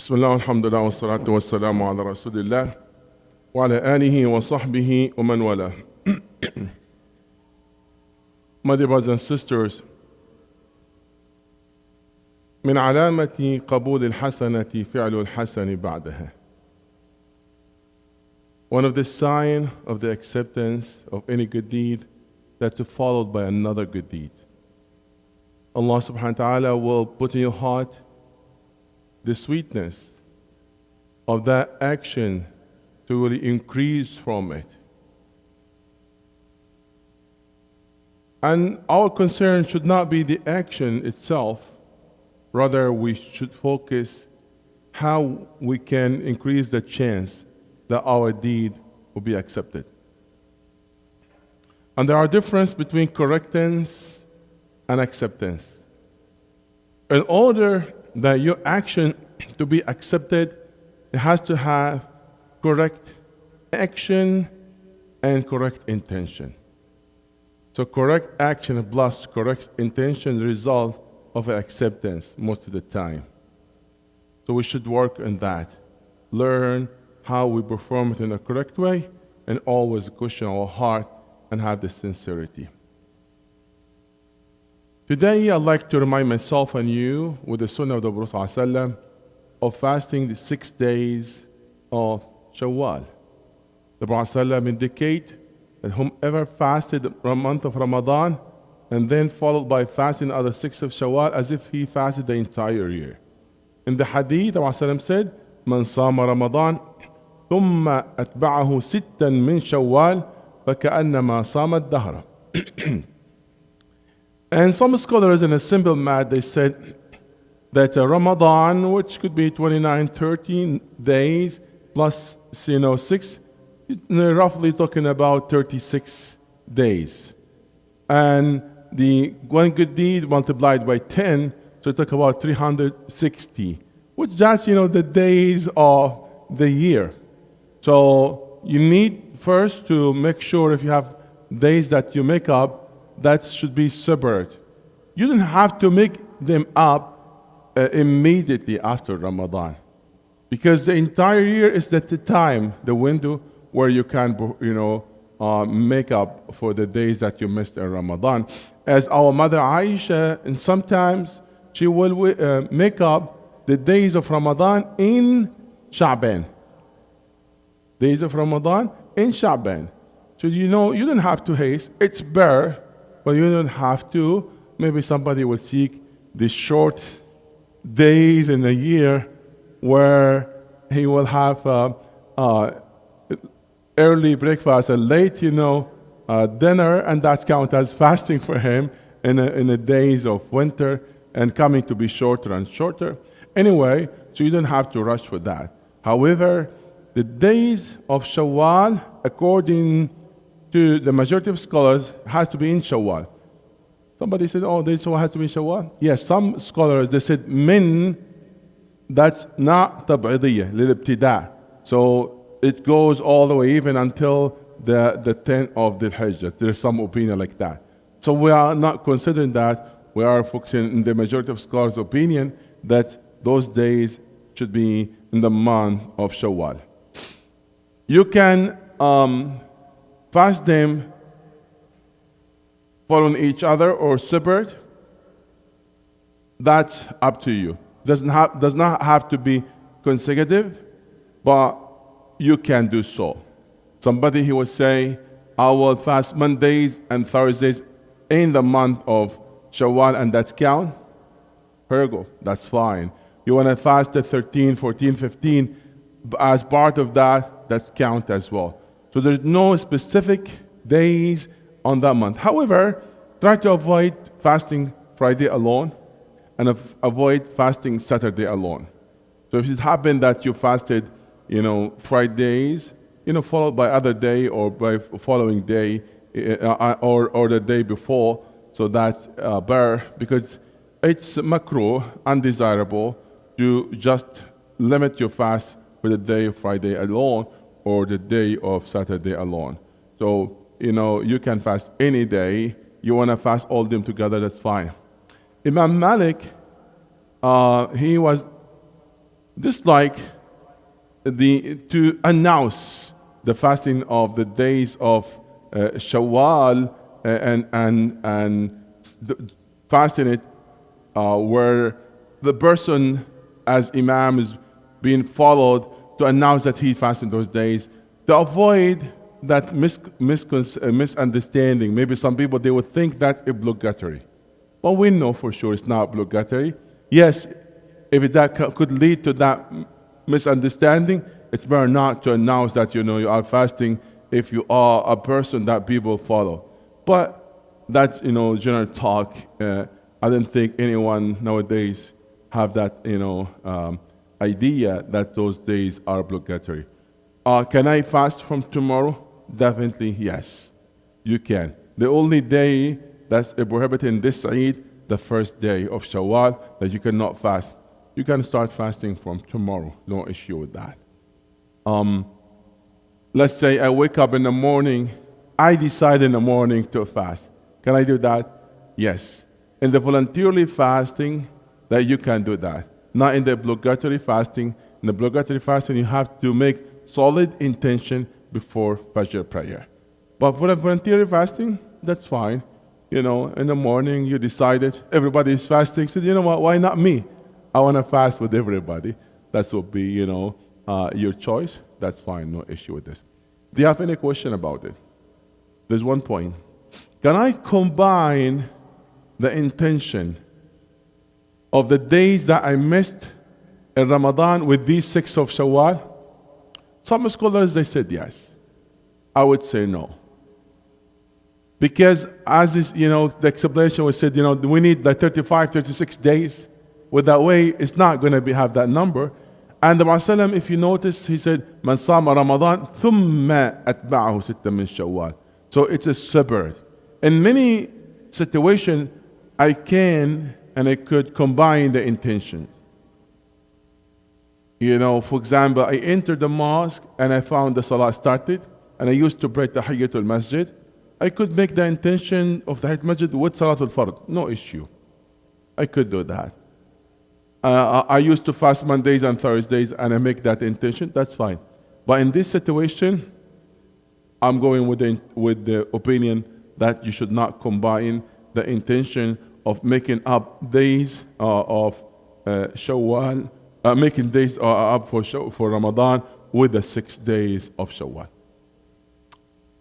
بسم الله والحمد لله والصلاة والسلام على رسول الله وعلى آله وصحبه ومن والاه. My dear brothers and sisters, من علامة قبول الحسنة فعل الحسن بعدها. One of the signs of the acceptance of any good deed that is followed by another good deed. Allah subhanahu wa ta'ala will put in your heart the sweetness of that action to really increase from it. And our concern should not be the action itself, rather we should focus how we can increase the chance that our deed will be accepted. And there are differences between correctness and acceptance. In order that your action to be accepted, it has to have correct action and correct intention. So correct action plus correct intention result of acceptance most of the time. So we should work on that. Learn how we perform it in a correct way and always question our heart and have the sincerity. Today, I'd like to remind myself and you with the Sunnah of the Prophet ﷺ of fasting the 6 days of Shawwal. The Prophet ﷺ indicate that whomever fasted the month of Ramadan and then followed by fasting the other 6 of Shawwal as if he fasted the entire year. In the hadith, the Prophet ﷺ said, من صام رمضان ثم أتبعه ستا من شوال فكأنما صام الدهر. And some scholars in a simple math, they said that Ramadan, which could be 29, 13 days plus 6, roughly talking about 36 days. And the one good deed multiplied by 10, so it took about 360, which just, the days of the year. So you need first to make sure if you have days that you make up, that should be separate. You don't have to make them up immediately after Ramadan, because the entire year is the time, the window where you can, make up for the days that you missed in Ramadan. As our mother Isha, and sometimes she will make up the days of Ramadan in Sha'ban. Days of Ramadan in Sha'ban. So you don't have to haste. It's better. But you don't have to. Maybe somebody will seek the short days in a year where he will have early breakfast and late, dinner, and that's counted as fasting for him in the days of winter and coming to be shorter and shorter. Anyway, so you don't have to rush for that. However, the days of Shawwal, according to the majority of scholars, has to be in Shawwal. Somebody said, this one has to be in Shawwal? Yes, some scholars, they said, min, that's not tab'idiyya, lil-ibtida'. So it goes all the way even until the 10th of the Hijjah. There's some opinion like that. So we are not considering that. We are focusing in the majority of scholars' opinion that those days should be in the month of Shawwal. You can fast them following each other or separate. That's up to you. Does not have to be consecutive, but you can do so. Somebody he will say, I will fast Mondays and Thursdays in the month of Shawwal, and that's count. Here you go. That's fine. You want to fast the 13, 14, 15 as part of that, that's count as well. So there's no specific days on that month. However, try to avoid fasting Friday alone and avoid fasting Saturday alone. So if it happened that you fasted, Fridays, followed by other day or by following day or the day before, so that's better, because it's makruh, undesirable, to just limit your fast for the day of Friday alone or the day of Saturday alone. So, you can fast any day. You want to fast all of them together, that's fine. Imam Malik, he was Just like to announce the fasting of the days of Shawwal and fasting it where the person as Imam is being followed to announce that he fasted those days to avoid that misunderstanding. Maybe some people, they would think that's obligatory. But we know for sure it's not obligatory. Yes, if that could lead to that misunderstanding, it's better not to announce that you are fasting if you are a person that people follow. But that's general talk. I don't think anyone nowadays have that idea that those days are obligatory. Can I fast from tomorrow? Definitely yes, you can. The only day that's prohibited in this Eid, the first day of Shawwal, that you cannot fast. You can start fasting from tomorrow. No issue with that. Let's say I wake up in the morning. I decide in the morning to fast. Can I do that? Yes. In the voluntarily fasting, that you can do that. Not in the obligatory fasting. In the obligatory fasting, you have to make solid intention before Fajr prayer. But for the voluntary fasting, that's fine. In the morning you decided everybody is fasting. So you know what? Why not me? I want to fast with everybody. That will be, your choice. That's fine. No issue with this. Do you have any question about it? There's one point. Can I combine the intention of the days that I missed in Ramadan with these 6 of Shawwal? Some scholars, they said yes. I would say no. Because as is, the explanation was said, we need like 35, 36 days. With that way, it's not going to have that number. And the Prophet, if you notice, he said, Man sama Ramadan, thumma atba'ahu sitta min Shawwal. So it's a separate. In many situations, I can and I could combine the intentions. For example, I entered the mosque and I found the salah started, and I used to pray Tahiyyatul Masjid. I could make the intention of the Tahiyyatul Masjid with Salatul Fard. No issue. I could do that. I used to fast Mondays and Thursdays and I make that intention. That's fine. But in this situation, I'm going with the opinion that you should not combine the intention of making up days of Shawwal, making days up for Ramadan with the 6 days of Shawwal.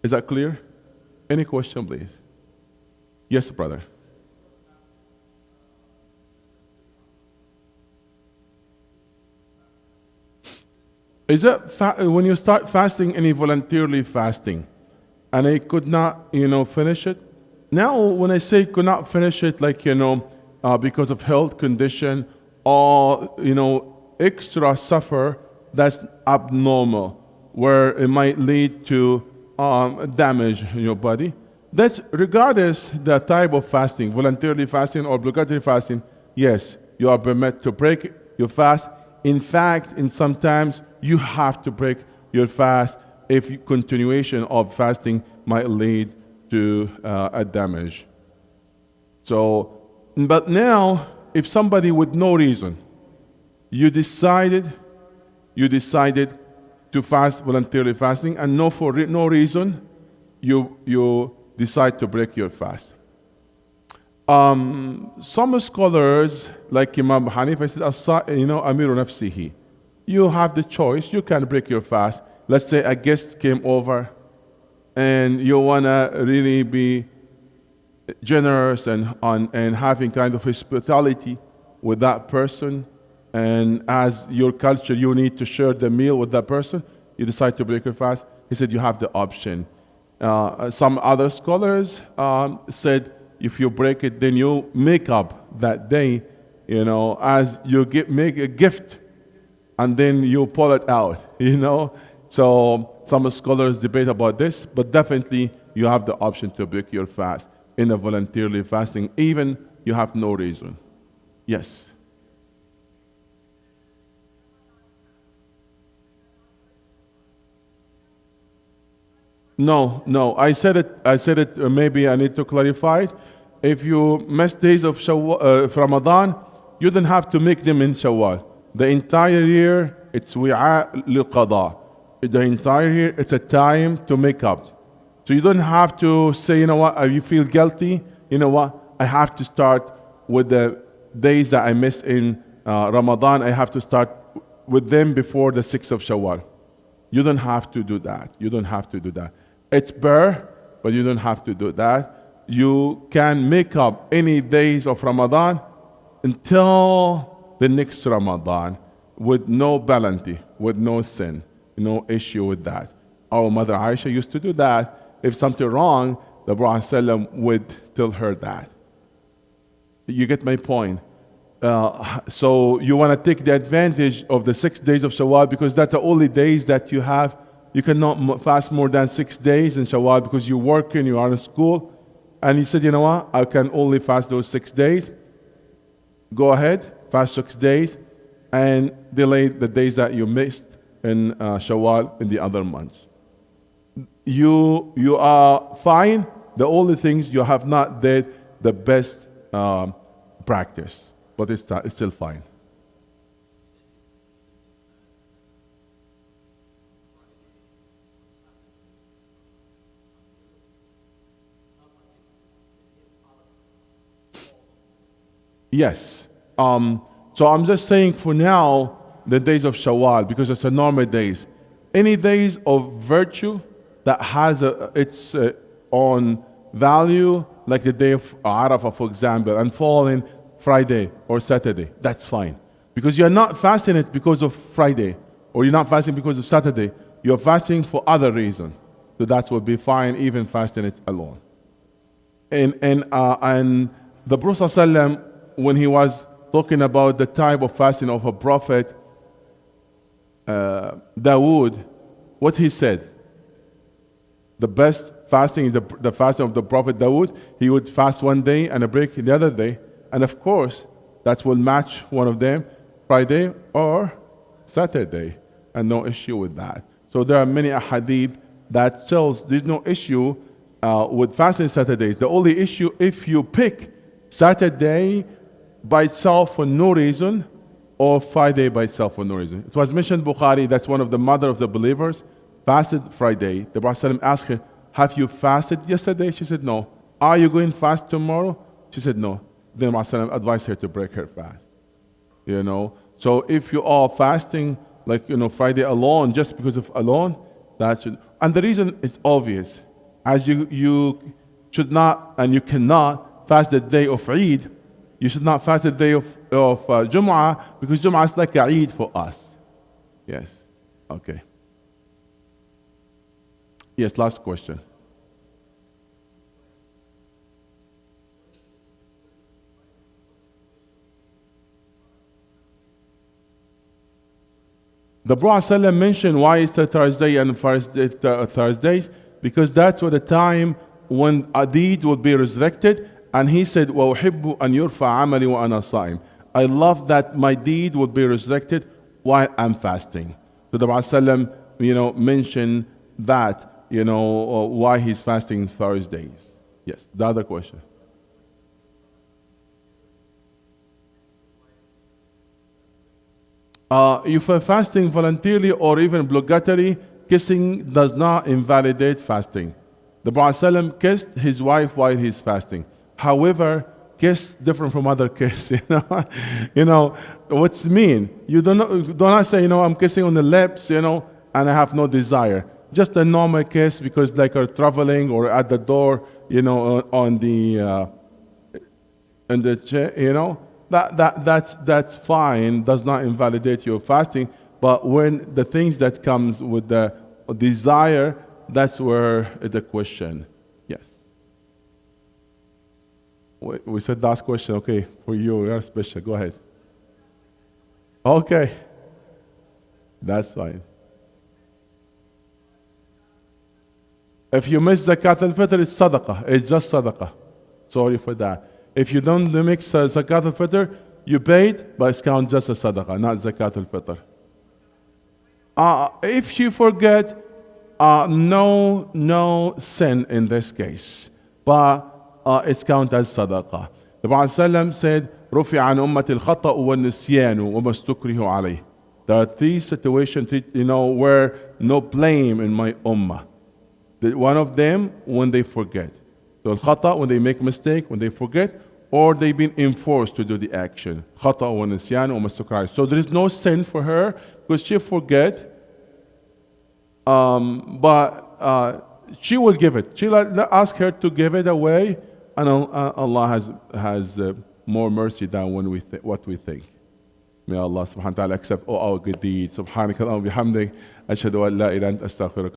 Is that clear? Any question, please? Yes, brother. Is that when you start fasting, any voluntarily fasting, and I could not, finish it? Now, when I say could not finish it, like, because of health condition or, extra suffer, that's abnormal, where it might lead to damage in your body. That's regardless the type of fasting, voluntarily fasting or obligatory fasting. Yes, you are permitted to break your fast. In fact, sometimes you have to break your fast if continuation of fasting might lead to a damage. So, but now, if somebody with no reason, you decided to fast voluntarily fasting, and for no reason, you decide to break your fast. Some scholars, like Imam Hanifa, said, Amiru nafsihi. You have the choice. You can break your fast. Let's say a guest came over, and you wanna really be generous and having kind of hospitality with that person. And as your culture, you need to share the meal with that person. You decide to break your fast. He said you have the option. Some other scholars said if you break it, then you make up that day, as you make a gift, and then you pull it out, So some scholars debate about this, but definitely you have the option to break your fast in a voluntarily fasting, even you have no reason. Yes. No. I said it. Maybe I need to clarify it. If you miss days of Ramadan, you don't have to make them in Shawwal. the entire year, it's wi'a liqada. The entire year, it's a time to make up. So you don't have to say, you know what, you feel guilty, you know what, I have to start with the days that I miss in Ramadan, I have to start with them before the 6th of Shawwal. You don't have to do that. You don't have to do that. It's better, but you don't have to do that. You can make up any days of Ramadan until the next Ramadan with no penalty, with no sin, no issue with that. Our mother Isha used to do that. If something wrong, the Prophet ﷺ would tell her that. You get my point? So you want to take the advantage of the 6 days of Shawwal because that's the only days that you have. You cannot fast more than 6 days in Shawwal because you're working, you are in school. And he said, you know what, I can only fast those 6 days. Go ahead, fast 6 days, and delay the days that you missed in Shawwal in the other months. You are fine. The only things you have not did the best practice, but it's still fine. Yes. So I'm just saying for now, the days of Shawwal, because it's a normal days. Any days of virtue that has its own value, like the day of Arafah, for example, and fall in Friday or Saturday, that's fine. Because you're not fasting it because of Friday, or you're not fasting because of Saturday. You're fasting for other reasons. So that would be fine, even fasting it alone. And the Prophet ﷺ, when he was talking about the type of fasting of a prophet, Dawood, what he said, the best fasting is the fasting of the prophet Dawood. He would fast one day and a break the other day. And of course, that will match one of them, Friday or Saturday, and no issue with that. So there are many ahadith that tells there's no issue with fasting Saturdays. The only issue if you pick Saturday by itself for no reason, or Friday by itself for no reason. It was mentioned Bukhari, that's one of the mother of the believers, fasted Friday. The Prophet ﷺ asked her, have you fasted yesterday? She said, no. Are you going fast tomorrow? She said, no. Then the Prophet ﷺ advised her to break her fast. You know, so if you are fasting, like, you know, Friday alone, just because of alone, that should, and the reason is obvious. As you should not and you cannot fast the day of Eid, you should not fast the day of Jum'ah, because Jum'ah is like a Eid for us. Yes. Okay. Yes, last question. The Prophet ﷺ mentioned why is the Thursday and Thursdays, because that's what the time when a deed will be resurrected. And he said, وَأُحِبُّ أَنْ يُرْفَعَ عَمَلِي وَأَنَا صَائِمٌ. I love that my deed will be resurrected while I'm fasting. So the Prophet ﷺ, you know, mentioned that, you know, why he's fasting Thursdays. Yes, the other question. If you're fasting voluntarily or even obligatory, kissing does not invalidate fasting. The Prophet ﷺ kissed his wife while he's fasting. However, kiss different from other kiss. You know what's mean? You do not say, you know, I'm kissing on the lips, you know, and I have no desire. Just a normal kiss, because like you're traveling or at the door, you know, on the chair, you know, that's fine. Does not invalidate your fasting. But when the things that comes with the desire, that's where the question. Yes. We said last question. Okay, for you, you're special. Go ahead. Okay, that's fine. If you miss Zakat al-Fitr, it's Sadaqah. It's just Sadaqah. Sorry for that. If you don't mix Zakat al-Fitr, you paid, but it's counted just as Sadaqah, not Zakat al-Fitr. If you forget, no sin in this case, but it's counted as Sadaqah. The Prophet ﷺ said, رفع عن أمة الخطأ والنسيان وما استكره عليه. There are three situations, where no blame in my ummah. One of them, when they forget. So al-khata, when they make mistake, when they forget, or they've been enforced to do the action. Khata wa nisyan wa mastukar. So there is no sin for her because she forget, but she will give it. She'll ask her to give it away, and Allah has more mercy than what we think. May Allah subhanahu wa ta'ala accept all our good deeds. Subhanaka Allahumma bihamdik. Ashhadu an la ilaha illa anta astaghfiruka.